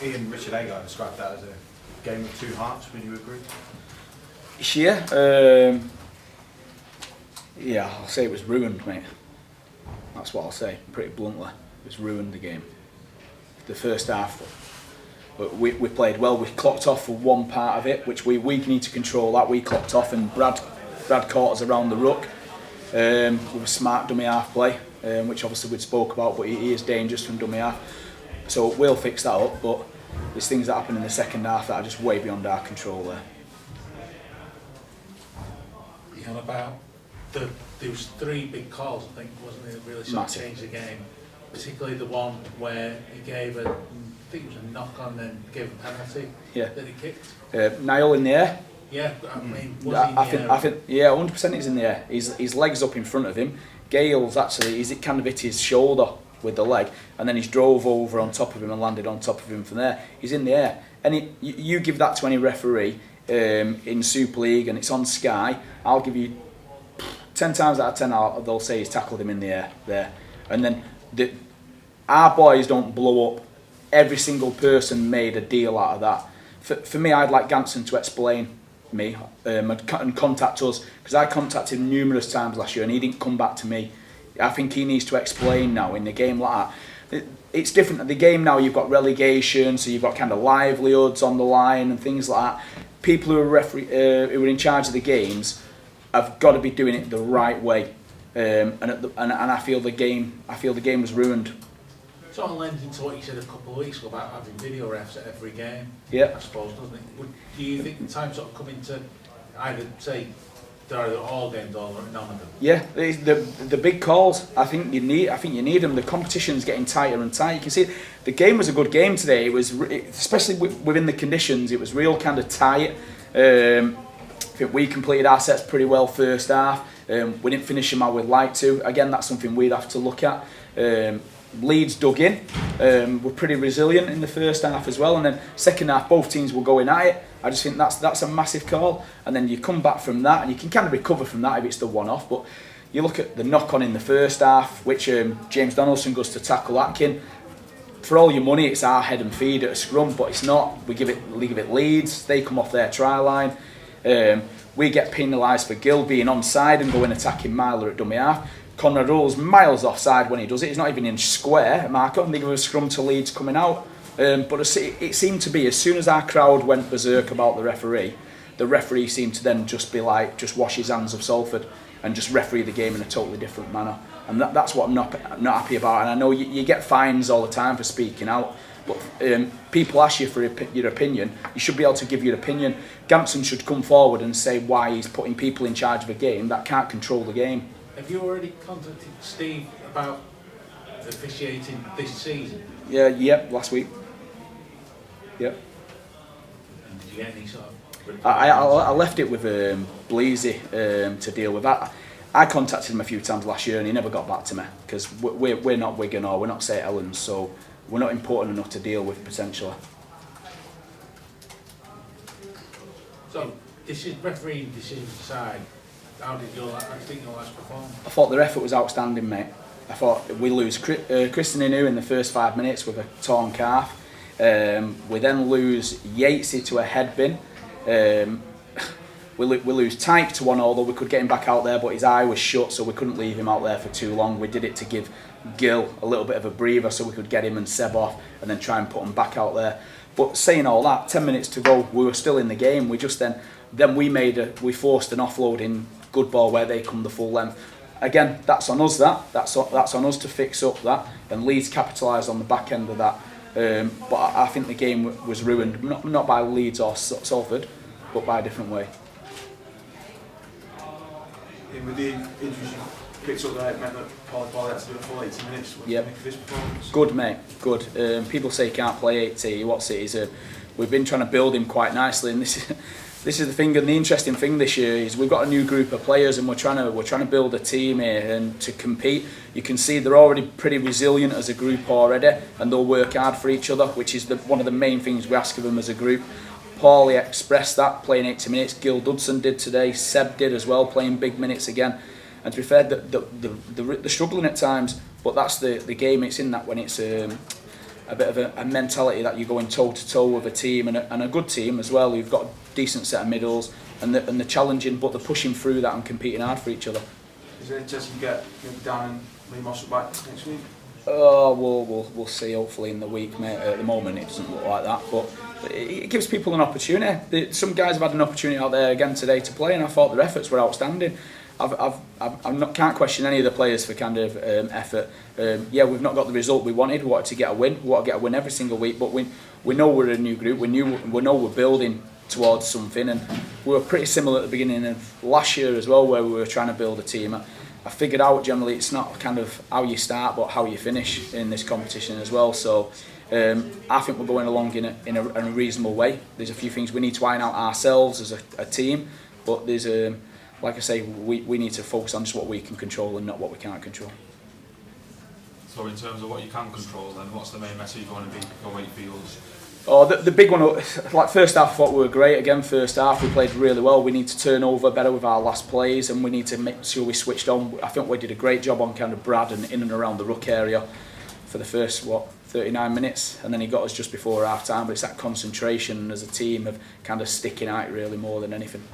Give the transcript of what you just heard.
Ian Richard Agar described that as a game of two hearts. Would you agree? Yeah, yeah, I'll say it was ruined, mate. That's what I'll say, pretty bluntly. It was ruined, the game. The first half, but we played well. We clocked off for one part of it, which we need to control that. We clocked off, and Brad caught us around the ruck with a smart dummy half play, which obviously we'd spoke about, but he is dangerous from dummy half. So we'll fix that up, but there's things that happen in the second half that are just way beyond our control there. On about there was three big calls, I think, wasn't it? That really sort of changed the game. Particularly the one where he gave I think it was a knock on, then gave a penalty. Yeah. That he kicked. Niall in the air. Yeah, I mean, was he in the air? I think, yeah, 100% he's in the air. His legs up in front of him. Gale's actually, he's kind of hit his shoulder with the leg, and then he's drove over on top of him and landed on top of him from there. He's in the air. And you give that to any referee in Super League and it's on Sky, I'll give you 10 times out of 10 they'll say he's tackled him in the air there. And then our boys don't blow up. Every single person made a deal out of that. For me, I'd like Ganson to explain me and contact us, because I contacted him numerous times last year and he didn't come back to me. I think he needs to explain now in a game like that. It's different at the game now. You've got relegation, so you've got kind of livelihoods on the line and things like that. People who are in charge of the games have got to be doing it the right way, and I feel the game was ruined. Sort of lends into what you said a couple of weeks ago about having video refs at every game. Yeah. I suppose, doesn't it? Do you think the time's sort of coming to either say there are all games or none of them? Yeah, the big calls. I think you need them. The competition's getting tighter and tighter. You can see the game was a good game today. It was, especially within the conditions, it was real kind of tight. I think we completed our sets pretty well first half. We didn't finish them how we'd like to. Again, that's something we'd have to look at. Leeds dug in. Were pretty resilient in the first half as well, and then second half both teams were going at it. I just think that's a massive call, and then you come back from that and you can kind of recover from that if it's the one-off. But you look at the knock-on in the first half, which James Donaldson goes to tackle Atkin. For all your money, it's our head and feed at a scrum, but it's not. We give it Leeds. They come off their try line. We get penalised for Gill being onside and going attacking Myler at dummy half. Conrad Earl's miles offside when he does it. He's not even in square. Mark, I don't think of a scrum to Leeds coming out. But it seemed to be, as soon as our crowd went berserk about the referee seemed to then just be like, just wash his hands of Salford and just referee the game in a totally different manner. And that's what I'm not happy about. And I know you get fines all the time for speaking out, but people ask you for your opinion. You should be able to give your opinion. Ganson should come forward and say why he's putting people in charge of a game that can't control the game. Have you already contacted Steve about officiating this season? Yeah, last week. Yep. And did you get any sort of... I left it with Bleasy to deal with that. I contacted him a few times last year and he never got back to me, because we're not Wigan or we're not St Helens, so we're not important enough to deal with potentially. So this is refereeing decision side. How did your last perform? I thought the effort was outstanding, mate. I thought we lose Kristen Inu in the first 5 minutes with a torn calf. We then lose Yatesy to a head bin. We lose Tyke to 1-0, although we could get him back out there, but his eye was shut, so we couldn't leave him out there for too long. We did it to give Gill a little bit of a breather so we could get him and Seb off and then try and put him back out there. But saying all that, 10 minutes to go, we were still in the game. We just then we forced an offload in good ball where they come the full length. Again, that's on us. That's on us to fix up that, and Leeds capitalised on the back end of that. But I think the game was ruined, not by Leeds or Salford, but by a different way. With the injuries you picked up there, it meant that Paul had to do a full 80 minutes. What do you make of this performance? Good, mate, good. People say he can't play 80. What's it? We've been trying to build him quite nicely, and this is the thing, and the interesting thing this year is we've got a new group of players and we're trying to build a team here and to compete. You can see they're already pretty resilient as a group already, and they'll work hard for each other, which is one of the main things we ask of them as a group. Paulie expressed that, playing 80 minutes. Gil Dudson did today. Seb did as well, playing big minutes again. And to be fair, they're struggling at times, but that's the game it's in, that when it's... and a bit of a mentality that you're going toe to toe with a team and a good team as well. Who've got a decent set of middles and the challenging, but they're pushing through that and competing hard for each other. Is there a chance you get Dan and Lee Moss back next week? Oh, we'll see. Hopefully in the week, mate. At the moment, it doesn't look like that, but it gives people an opportunity. Some guys have had an opportunity out there again today to play, and I thought their efforts were outstanding. Can't question any of the players for kind of effort. Yeah, we've not got the result we wanted. We wanted to get a win. We want to get a win every single week, but we know we're a new group. We know we're building towards something, and we were pretty similar at the beginning of last year as well, where we were trying to build a team. I figured out generally it's not kind of how you start, but how you finish in this competition as well. So I think we're going along in a reasonable way. There's a few things we need to iron out ourselves as a team, but there's like I say, we need to focus on just what we can control and not what we can't control. So in terms of what you can control, then what's the main message going to be for Wakefield? Oh, the big one, like first half I thought we were great. Again, first half we played really well. We need to turn over better with our last plays, and we need to make sure we switched on. I think we did a great job on kind of Brad and in and around the ruck area for the first 39 minutes, and then he got us just before half time. But it's that concentration as a team of kind of sticking out really more than anything.